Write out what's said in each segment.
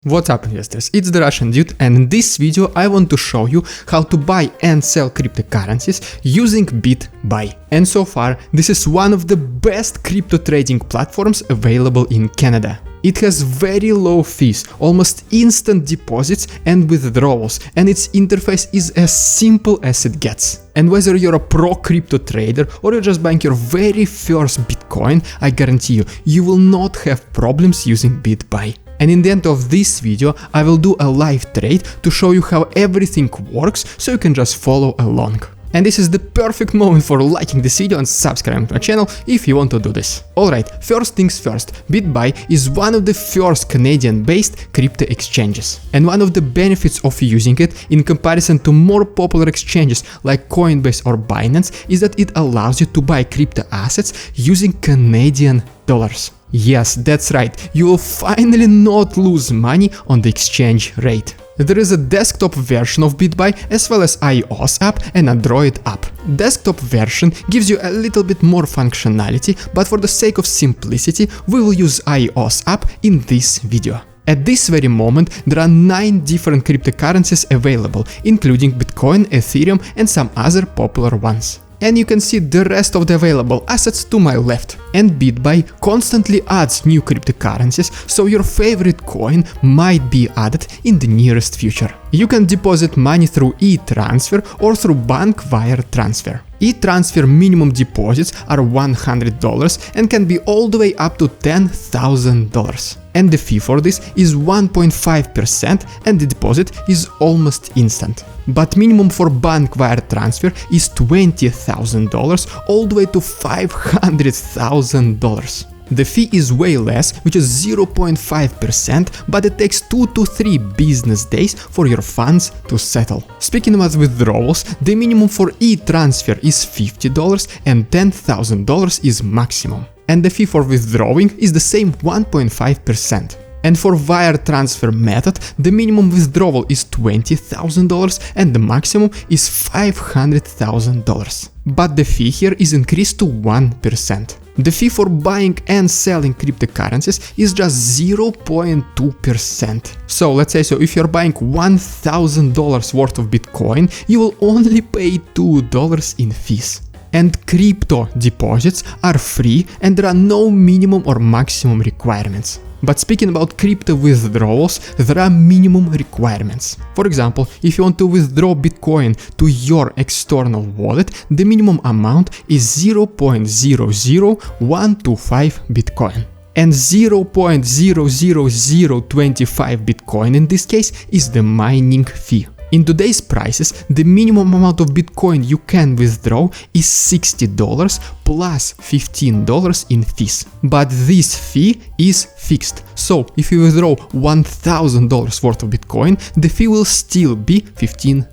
What's up, investors, it's the Russian dude, and in this video I want to show you how to buy and sell cryptocurrencies using Bitbuy. And so far, this is one of the best crypto trading platforms available in Canada. It has very low fees, almost instant deposits and withdrawals, and its interface is as simple as it gets. And whether you're a pro crypto trader or you're just buying your very first Bitcoin, I guarantee you, you will not have problems using Bitbuy. And in the end of this video, I will do a live trade to show you how everything works, so you can just follow along. And this is the perfect moment for liking this video and subscribing to my channel if you want to do this. Alright, first things first, Bitbuy is one of the first Canadian-based crypto exchanges. And one of the benefits of using it in comparison to more popular exchanges like Coinbase or Binance is that it allows you to buy crypto assets using Canadian dollars. Yes, that's right, you will finally not lose money on the exchange rate. There is a desktop version of Bitbuy as well as iOS app and Android app. Desktop version gives you a little bit more functionality, but for the sake of simplicity, we will use iOS app in this video. At this very moment, there are 9 different cryptocurrencies available, including Bitcoin, Ethereum and some other popular ones. And you can see the rest of the available assets to my left. And Bitbuy constantly adds new cryptocurrencies, so your favorite coin might be added in the nearest future. You can deposit money through e-transfer or through bank wire transfer. E-transfer minimum deposits are $100 and can be all the way up to $10,000. And the fee for this is 1.5% and the deposit is almost instant. But minimum for bank wire transfer is $20,000 all the way to $500,000. The fee is way less, which is 0.5%, but it takes 2 to 3 business days for your funds to settle. Speaking about withdrawals, the minimum for e-transfer is $50 and $10,000 is maximum. And the fee for withdrawing is the same 1.5%. And for wire transfer method, the minimum withdrawal is $20,000 and the maximum is $500,000. But the fee here is increased to 1%. The fee for buying and selling cryptocurrencies is just 0.2%. So let's say if you're buying $1,000 worth of Bitcoin, you will only pay $2 in fees. And crypto deposits are free and there are no minimum or maximum requirements. But speaking about crypto withdrawals, there are minimum requirements. For example, if you want to withdraw Bitcoin to your external wallet, the minimum amount is 0.00125 Bitcoin. And 0.00025 Bitcoin in this case is the mining fee. In today's prices, the minimum amount of Bitcoin you can withdraw is $60 plus $15 in fees. But this fee is fixed. So if you withdraw $1,000 worth of Bitcoin, the fee will still be $15.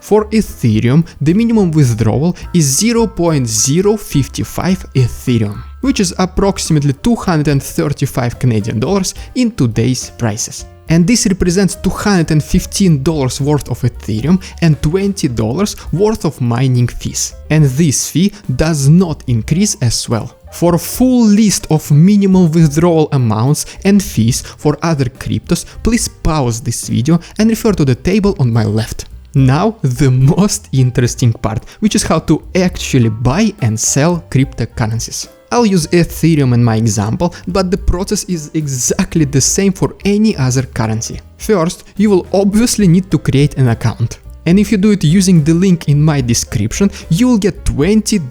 For Ethereum, the minimum withdrawal is 0.055 Ethereum, which is approximately 235 Canadian dollars in today's prices. And this represents $215 worth of Ethereum and $20 worth of mining fees. And this fee does not increase as well. For a full list of minimum withdrawal amounts and fees for other cryptos, please pause this video and refer to the table on my left. Now, the most interesting part, which is how to actually buy and sell cryptocurrencies. I'll use Ethereum in my example, but the process is exactly the same for any other currency. First, you will obviously need to create an account. And if you do it using the link in my description, you will get $20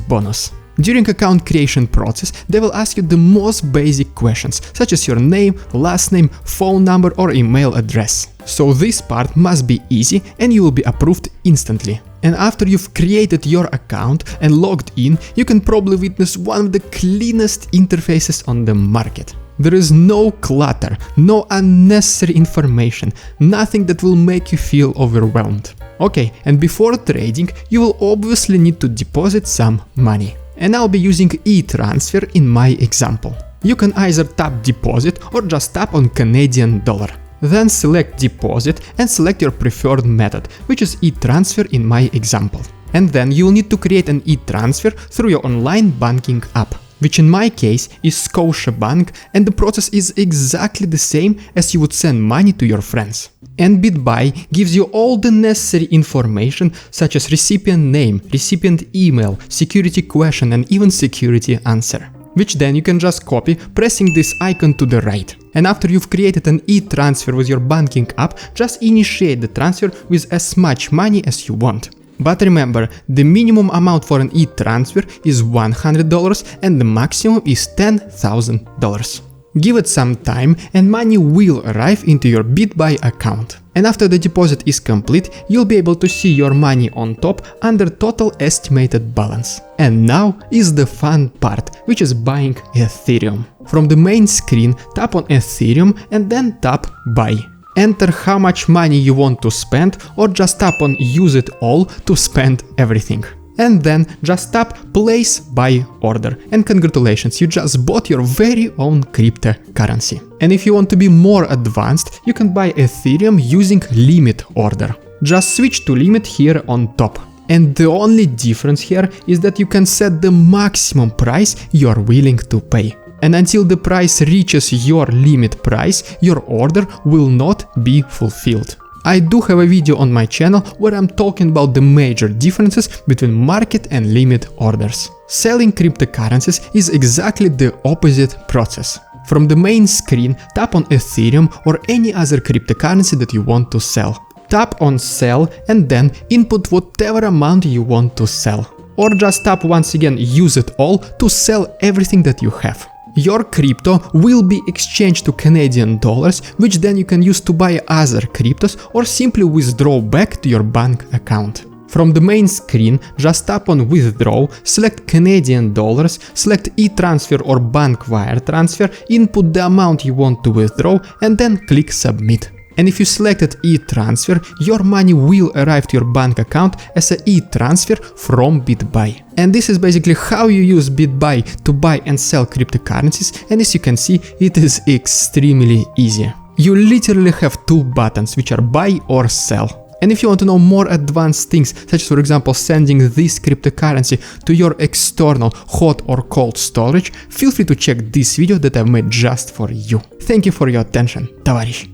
bonus. During account creation process, they will ask you the most basic questions, such as your name, last name, phone number or email address. So this part must be easy and you will be approved instantly. And after you've created your account and logged in, you can probably witness one of the cleanest interfaces on the market. There is no clutter, no unnecessary information, nothing that will make you feel overwhelmed. Okay, and before trading, you will obviously need to deposit some money. And I'll be using e-transfer in my example. You can either tap deposit or just tap on Canadian dollar. Then select deposit and select your preferred method, which is e-transfer in my example. And then you will need to create an e-transfer through your online banking app. which in my case is Scotiabank, and the process is exactly the same as you would send money to your friends. And Bitbuy gives you all the necessary information such as recipient name, recipient email, security question and even security answer, which then you can just copy pressing this icon to the right. And after you've created an e-transfer with your banking app, just initiate the transfer with as much money as you want. But remember, the minimum amount for an e-transfer is $100 and the maximum is $10,000. Give it some time and money will arrive into your Bitbuy account. And after the deposit is complete, you'll be able to see your money on top under total estimated balance. And now is the fun part, which is buying Ethereum. From the main screen, tap on Ethereum and then tap Buy. Enter how much money you want to spend or just tap on Use it all to spend everything. And then just tap Place Buy Order, and congratulations, you just bought your very own cryptocurrency. And if you want to be more advanced, you can buy Ethereum using limit order. Just switch to limit here on top. And the only difference here is that you can set the maximum price you are willing to pay. And until the price reaches your limit price, your order will not be fulfilled. I do have a video on my channel where I'm talking about the major differences between market and limit orders. Selling cryptocurrencies is exactly the opposite process. From the main screen, tap on Ethereum or any other cryptocurrency that you want to sell. Tap on Sell and then input whatever amount you want to sell. Or just tap once again Use it all to sell everything that you have. Your crypto will be exchanged to Canadian dollars, which then you can use to buy other cryptos or simply withdraw back to your bank account. From the main screen, just tap on Withdraw, select Canadian dollars, select e-transfer or bank wire transfer, input the amount you want to withdraw and then click Submit. And if you selected e-transfer, your money will arrive to your bank account as an e-transfer from Bitbuy. And this is basically how you use Bitbuy to buy and sell cryptocurrencies, and as you can see, it is extremely easy. You literally have two buttons, which are buy or sell. And if you want to know more advanced things, such as for example sending this cryptocurrency to your external hot or cold storage, feel free to check this video that I've made just for you. Thank you for your attention, товарищ.